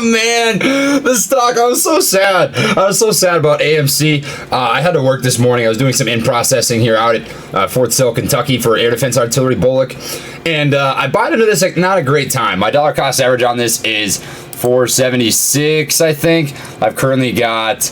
Oh man, the stock, I was so sad. I was so sad about AMC. I had to work this morning. I was doing some in-processing here out at Fort Sill, Kentucky for Air Defense Artillery Bullock. And I bought into this like not a great time. My dollar cost average on this is 476, I think. I've currently got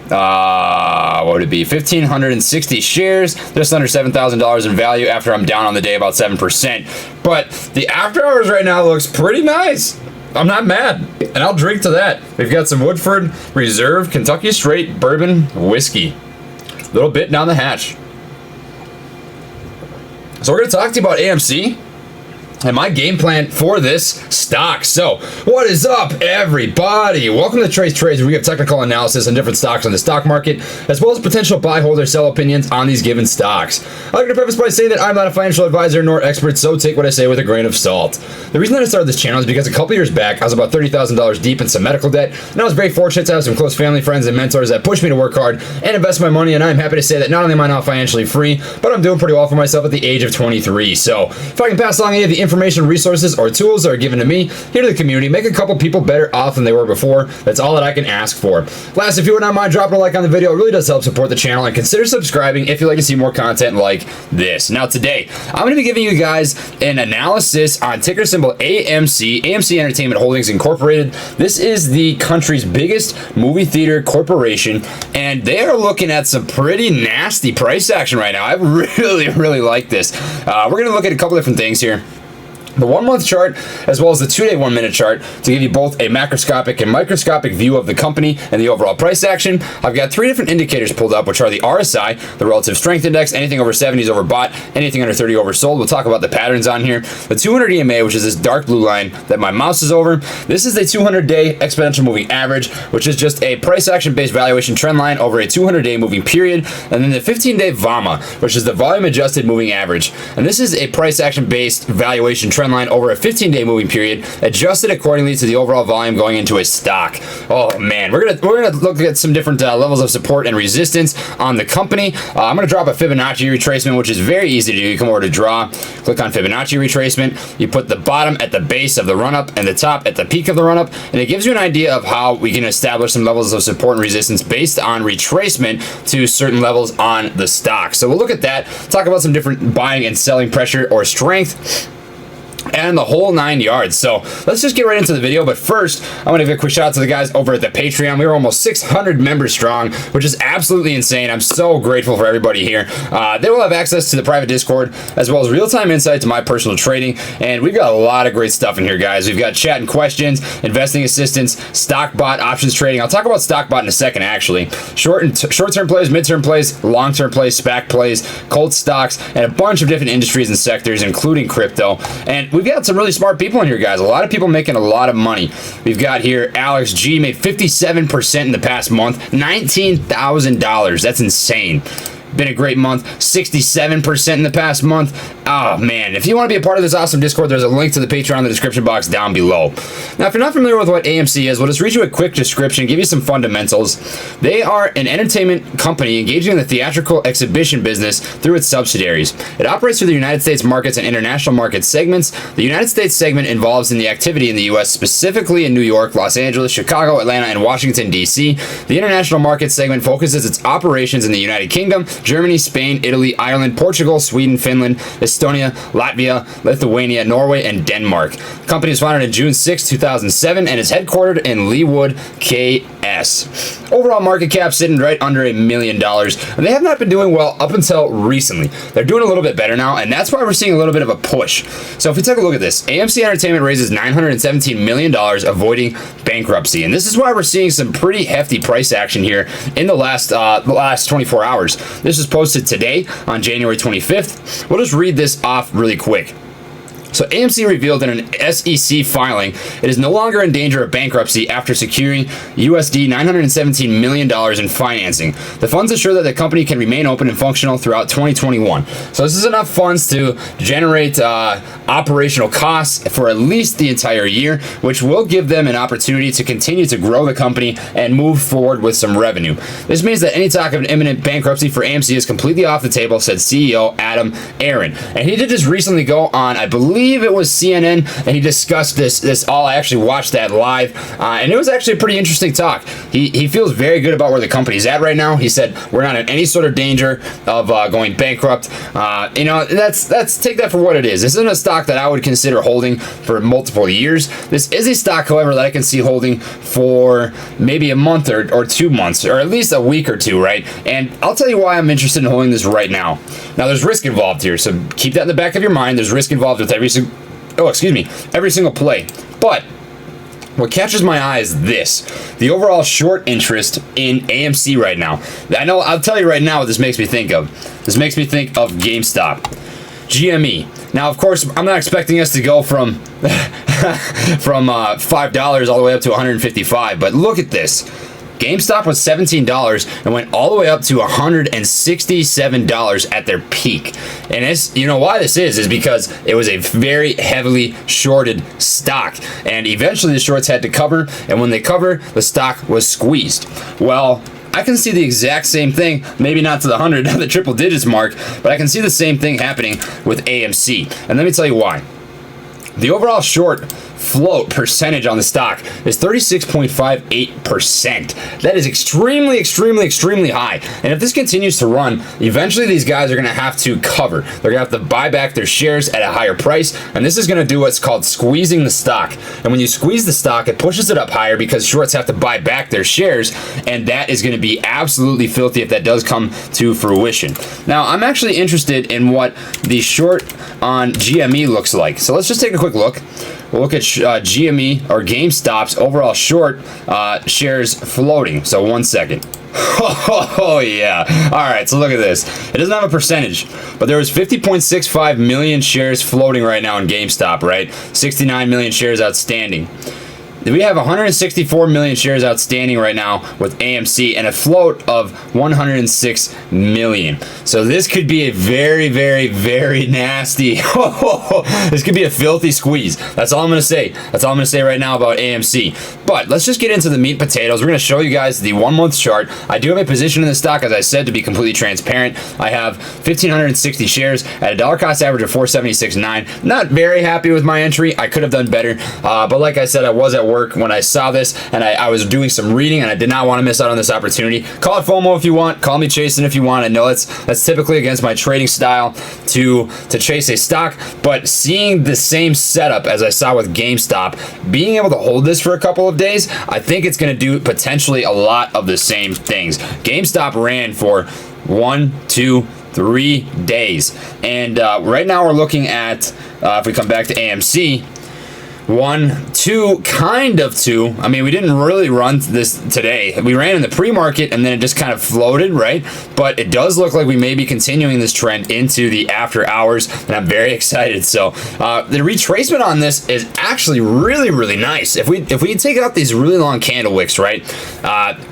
what would it be, 1,560 shares, just under $7,000 in value after I'm down on the day about 7%. But the after hours right now looks pretty nice. I'm not mad, and I'll drink to that. We've got some Woodford Reserve Kentucky Straight Bourbon Whiskey. A little bit down the hatch. So we're going to talk to you about AMC and my game plan for this stock. So, what is up, everybody? Welcome to Trace Trades, where we have technical analysis on different stocks on the stock market, as well as potential buy, hold, or sell opinions on these given stocks. I'd like to preface by saying that I'm not a financial advisor nor expert, so take what I say with a grain of salt. The reason that I started this channel is because a couple years back, I was about $30,000 deep in some medical debt, and I was very fortunate to have some close family, friends, and mentors that pushed me to work hard and invest my money, and I'm happy to say that not only am I not financially free, but I'm doing pretty well for myself at the age of 23. So, if I can pass along any of the information, resources, or tools that are given to me here to the community, make a couple people better off than they were before, that's all that I can ask for. Last, if you would not mind dropping a like on the video, it really does help support the channel, and consider subscribing if you'd like to see more content like this. Now today, I'm going to be giving you guys an analysis on ticker symbol AMC, AMC Entertainment Holdings Incorporated. This is the country's biggest movie theater corporation, and they are looking at some pretty nasty price action right now. I really like this. We're going to look at a couple different things here. The 1 month chart, as well as the 2-day 1 minute chart, to give you both a macroscopic and microscopic view of the company and the overall price action. I've got 3 different indicators pulled up, which are the RSI, the relative strength index, anything over 70 is overbought, anything under 30 oversold. We'll talk about the patterns on here. The 200 EMA, which is this dark blue line that my mouse is over. This is the 200-day exponential moving average, which is just a price action based valuation trend line over a 200-day moving period. And then the 15-day VAMA, which is the volume adjusted moving average. And this is a price action based valuation trend line over a 15-day moving period, adjusted accordingly to the overall volume going into a stock. Oh man, we're gonna look at some different levels of support and resistance on the company. I'm gonna drop a Fibonacci retracement, which is very easy to do. You come over to draw, click on Fibonacci retracement. You put the bottom at the base of the run-up and the top at the peak of the run-up, and it gives you an idea of how we can establish some levels of support and resistance based on retracement to certain levels on the stock. So we'll look at that, talk about some different buying and selling pressure or strength, and the whole 9 yards. So let's just get right into the video. But first, I want to give a quick shout out to the guys over at the Patreon. We were almost 600 members strong, which is absolutely insane. I'm so grateful for everybody here. They will have access to the private Discord, as well as real-time insight to my personal trading. And we've got a lot of great stuff in here, guys. We've got chat and questions, investing assistance, stock bot, options trading. I'll talk about stock bot in a second, actually. Short-term plays, mid-term plays, long-term plays, SPAC plays, cult stocks, and a bunch of different industries and sectors, including crypto. And we've got some really smart people in here, guys. A lot of people making a lot of money. We've got here Alex G made 57% in the past month, $19,000. That's insane. Been a great month. 67% in the past month. Oh man, if you want to be a part of this awesome Discord, there's a link to the Patreon in the description box down below. Now, if you're not familiar with what AMC is, we'll just read you a quick description, give you some fundamentals. They are an entertainment company engaging in the theatrical exhibition business through its subsidiaries. It operates through the United States markets and international market segments. The United States segment involves in the activity in the U.S., specifically in New York, Los Angeles, Chicago, Atlanta, and Washington, D.C. The international market segment focuses its operations in the United Kingdom, Germany, Spain, Italy, Ireland, Portugal, Sweden, Finland, Estonia, Latvia, Lithuania, Norway, and Denmark. The company was founded in June 6, 2007 and is headquartered in Leawood, KS. Overall market cap sitting right under $1 million, and they have not been doing well up until recently. They're doing a little bit better now, and that's why we're seeing a little bit of a push. So if we take a look at this, AMC Entertainment raises $917 million, avoiding bankruptcy, and this is why we're seeing some pretty hefty price action here in the last 24 hours. This was posted today on January 25th. We'll just read this off really quick. So AMC revealed in an SEC filing it is no longer in danger of bankruptcy after securing USD $917 million in financing. The funds ensure that the company can remain open and functional throughout 2021. So this is enough funds to generate operational costs for at least the entire year, which will give them an opportunity to continue to grow the company and move forward with some revenue. This means that any talk of an imminent bankruptcy for AMC is completely off the table, said CEO Adam Aaron. And he did just recently go on, I believe believe it was CNN, and he discussed this all. I actually watched that live, and it was actually a pretty interesting talk. He feels very good about where the company's at right now. He said we're not in any sort of danger of going bankrupt. You know, that's take that for what it is. This isn't a stock that I would consider holding for multiple years. This is a stock, however, that I can see holding for maybe a month or 2 months, or at least a week or two, right? And I'll tell you why I'm interested in holding this right now. Now, there's risk involved here, so keep that in the back of your mind. There's risk involved with every single play. But what catches my eye is this: the overall short interest in AMC right now. I'll tell you right now what this makes me think of. This makes me think of GameStop, GME. Now, of course, I'm not expecting us to go from $5 all the way up to $155, but look at this. GameStop was $17 and went all the way up to $167 at their peak. And it's, you know why this is because it was a very heavily shorted stock. And eventually the shorts had to cover, and when they cover, the stock was squeezed. Well, I can see the exact same thing, maybe not to the 100, the triple digits mark, but I can see the same thing happening with AMC. And let me tell you why. The overall short float percentage on the stock is 36.58%. That is extremely, extremely, extremely high. And if this continues to run, eventually these guys are going to have to cover. They're going to have to buy back their shares at a higher price. And this is going to do what's called squeezing the stock. And when you squeeze the stock, it pushes it up higher because shorts have to buy back their shares. And that is going to be absolutely filthy if that does come to fruition. Now, I'm actually interested in what the short on GME looks like. So let's just take a quick look. We'll look at GME or GameStop's overall short shares floating. So 1 second. Oh, yeah. All right, so look at this. It doesn't have a percentage, but there was 50.65 million shares floating right now in GameStop, right? 69 million shares outstanding. We have 164 million shares outstanding right now with AMC and a float of 106 million. So this could be a very, very, very nasty. This could be a filthy squeeze. That's all I'm going to say. That's all I'm going to say right now about AMC. But let's just get into the meat and potatoes. We're going to show you guys the 1 month chart. I do have a position in the stock, as I said, to be completely transparent. I have 1,560 shares at a dollar cost average of 476.9. Not very happy with my entry. I could have done better. But like I said, I was at work when I saw this, and I was doing some reading, and I did not want to miss out on this opportunity. Call it FOMO if you want. Call me chasing if you want. I know that's typically against my trading style to chase a stock, but seeing the same setup as I saw with GameStop, being able to hold this for a couple of days, I think it's going to do potentially a lot of the same things. GameStop ran for 1, 2, 3 days, and right now we're looking at, if we come back to AMC, 1, 2, kind of 2. I mean, we didn't really run this today. We ran in the pre-market and then it just kind of floated, right? But it does look like we may be continuing this trend into the after hours, and I'm very excited. So the retracement on this is actually really, really nice. If we take out these really long candle wicks, right?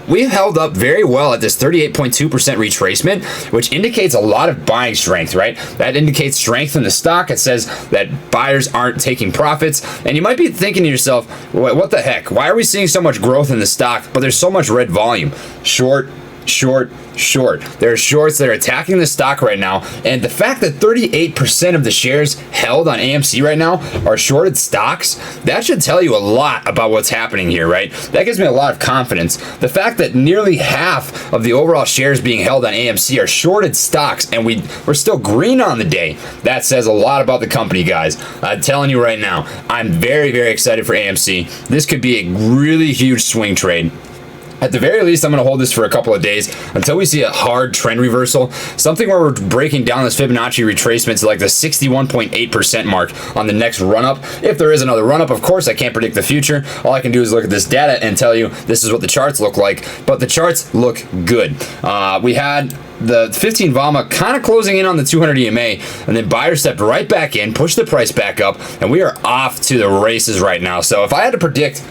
We held up very well at this 38.2% retracement, which indicates a lot of buying strength, right? That indicates strength in the stock. It says that buyers aren't taking profits, and you might be thinking to yourself, what the heck? Why are we seeing so much growth in the stock, but there's so much red volume? Short, short, short. There are shorts that are attacking the stock right now, and the fact that 38% of the shares held on AMC right now are shorted stocks, that should tell you a lot about what's happening here, right? That gives me a lot of confidence. The fact that nearly half of the overall shares being held on AMC are shorted stocks, and we're still green on the day, that says a lot about the company, guys. I'm telling you right now, I'm very, very excited for AMC. This could be a really huge swing trade. At the very least, I'm going to hold this for a couple of days until we see a hard trend reversal, something where we're breaking down this Fibonacci retracement to like the 61.8% mark on the next run-up. If there is another run-up, of course, I can't predict the future. All I can do is look at this data and tell you this is what the charts look like, but the charts look good. We had the 15 VAMA kind of closing in on the 200 EMA, and then buyers stepped right back in, pushed the price back up, and we are off to the races right now. So if I had to predict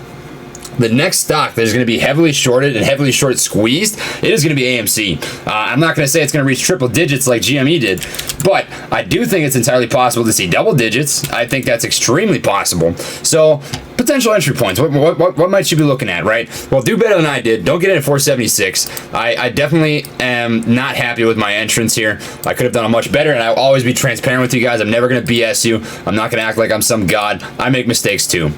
the next stock that is going to be heavily shorted and heavily short squeezed, it is going to be AMC. I'm not going to say it's going to reach triple digits like GME did, but I do think it's entirely possible to see double digits. I think that's extremely possible. So potential entry points. What might you be looking at, right? Well, do better than I did. Don't get in at 476. I definitely am not happy with my entrance here. I could have done a much better, and I'll always be transparent with you guys. I'm never going to BS you. I'm not going to act like I'm some god. I make mistakes too.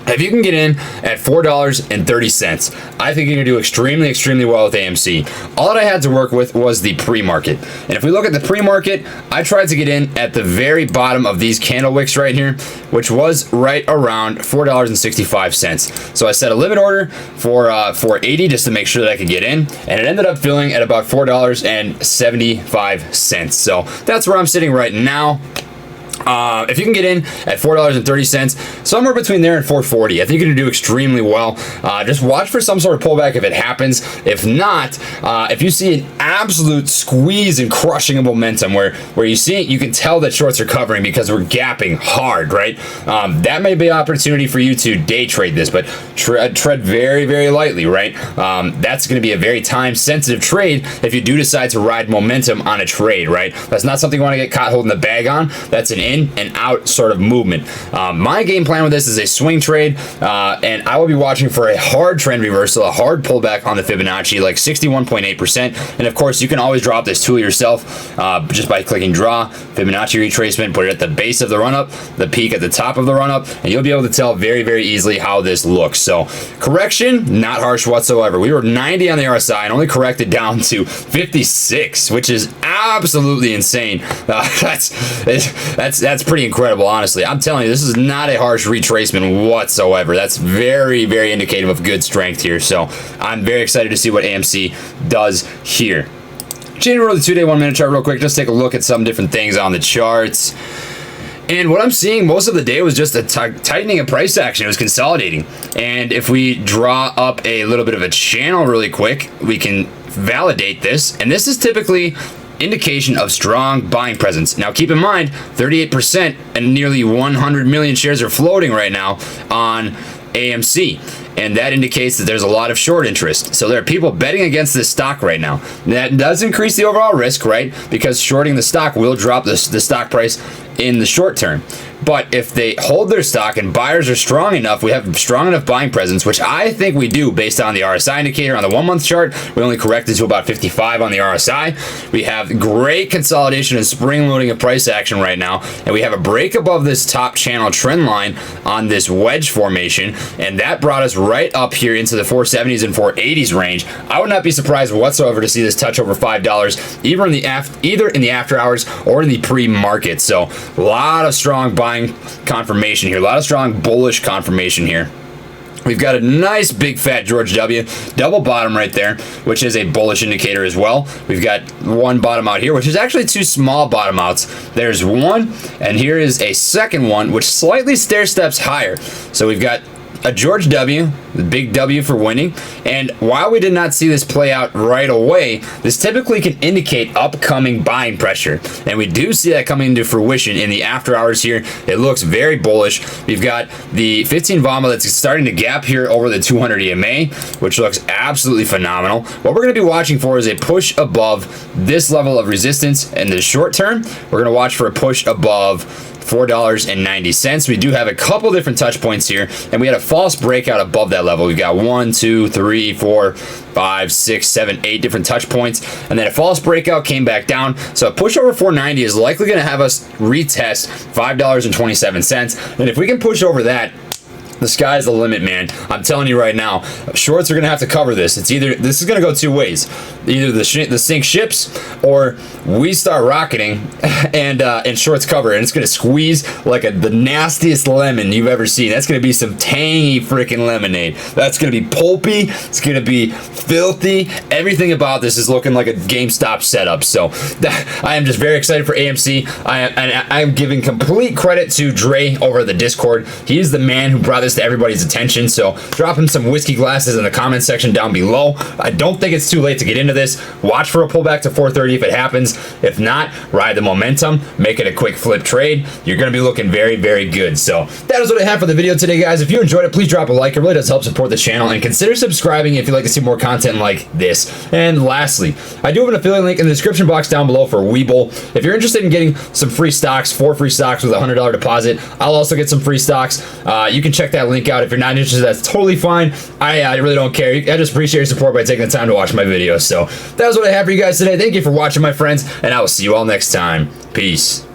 If you can get in at $4.30, I think you're going to do extremely, extremely well with AMC. All that I had to work with was the pre-market. And if we look at the pre-market, I tried to get in at the very bottom of these candle wicks right here, which was right around $4.65. So I set a limit order for 480 just to make sure that I could get in. And it ended up filling at about $4.75. So that's where I'm sitting right now. If you can get in at $4.30, somewhere between there and $4.40, I think you're going to do extremely well. Just watch for some sort of pullback if it happens. If not, if you see an absolute squeeze and crushing of momentum where you see it, you can tell that shorts are covering because we're gapping hard, right? That may be an opportunity for you to day trade this, but tread very, very lightly, right? That's going to be a very time-sensitive trade if you do decide to ride momentum on a trade, right? That's not something you want to get caught holding the bag on. That's an in and out sort of movement. My game plan with this is a swing trade, and I will be watching for a hard trend reversal, a hard pullback on the Fibonacci, like 61.8%. And of course, you can always drop this tool yourself just by clicking draw, Fibonacci retracement, put it at the base of the run-up, the peak at the top of the run-up, and you'll be able to tell very, very easily how this looks. So correction, not harsh whatsoever. We were 90 on the RSI and only corrected down to 56, which is absolutely insane. That's pretty incredible, honestly. I'm telling you, this is not a harsh retracement whatsoever. That's very, very indicative of good strength here. So I'm very excited to see what AMC does here. Changing over to the 2-day 1-minute chart real quick. Just take a look at some different things on the charts. And what I'm seeing most of the day was just a tightening of price action. It was consolidating. And if we draw up a little bit of a channel really quick, we can validate this. And this is typically indication of strong buying presence. Now keep in mind, 38% and nearly 100 million shares are floating right now on AMC, and that indicates that there's a lot of short interest. So there are people betting against this stock right now. That does increase the overall risk, right? Because shorting the stock will drop the stock price in the short term. But if they hold their stock and buyers are strong enough, we have strong enough buying presence, which I think we do based on the RSI indicator. On the 1-month chart, we only corrected to about 55 on the RSI. We have great consolidation and spring loading of price action right now, and we have a break above this top channel trend line on this wedge formation, and that brought us right up here into the 470s and 480s range. I would not be surprised whatsoever to see this touch over $5 either in the after hours or in the pre-market. So a lot of strong buying confirmation here, a lot of strong bullish confirmation here. We've got a nice big fat George W double bottom right there, which is a bullish indicator as well. We've got one bottom out here, which is actually two small bottom outs. There's one, and here is a second one, which slightly stair steps higher. So we've got a George W, the big W for winning. And while we did not see this play out right away, this typically can indicate upcoming buying pressure. And we do see that coming into fruition in the after hours here. It looks very bullish. We've got the 15 VAMA that's starting to gap here over the 200 EMA, which looks absolutely phenomenal. What we're going to be watching for is a push above this level of resistance in the short term. We're going to watch for a push above $4.90. We do have a couple different touch points here, and we had a false breakout above that level. We've got 1, 2, 3, 4, 5, 6, 7, 8 different touch points, and then a false breakout came back down. So a push over 490 is likely going to have us retest $5.27. And if we can push over that, the sky's the limit, man. I'm telling you right now, shorts are going to have to cover this. This is going to go two ways. Either the sink ships, or we start rocketing and shorts cover, and it's going to squeeze like the nastiest lemon you've ever seen. That's going to be some tangy freaking lemonade. That's going to be pulpy. It's going to be filthy. Everything about this is looking like a GameStop setup. So I am just very excited for AMC. I am giving complete credit to Dre over the Discord. He is the man who brought this this to everybody's attention. So drop him some whiskey glasses in the comment section down below. I don't think it's too late to get into this. Watch for a pullback to 430 if it happens. If not, ride the momentum, make it a quick flip trade. You're going to be looking very, very good. So that is what I have for the video today, guys. If you enjoyed it, please drop a like. It really does help support the channel, and consider subscribing if you'd like to see more content like this. And lastly, I do have an affiliate link in the description box down below for Webull. If you're interested in getting some free stocks, 4 free stocks with a $100 deposit, I'll also get some free stocks. You can check that link out. If you're not interested, that's totally fine. I really don't care. I just appreciate your support by taking the time to watch my videos. So that was what I have for you guys today. Thank you for watching, my friends, and I will see you all next time. Peace.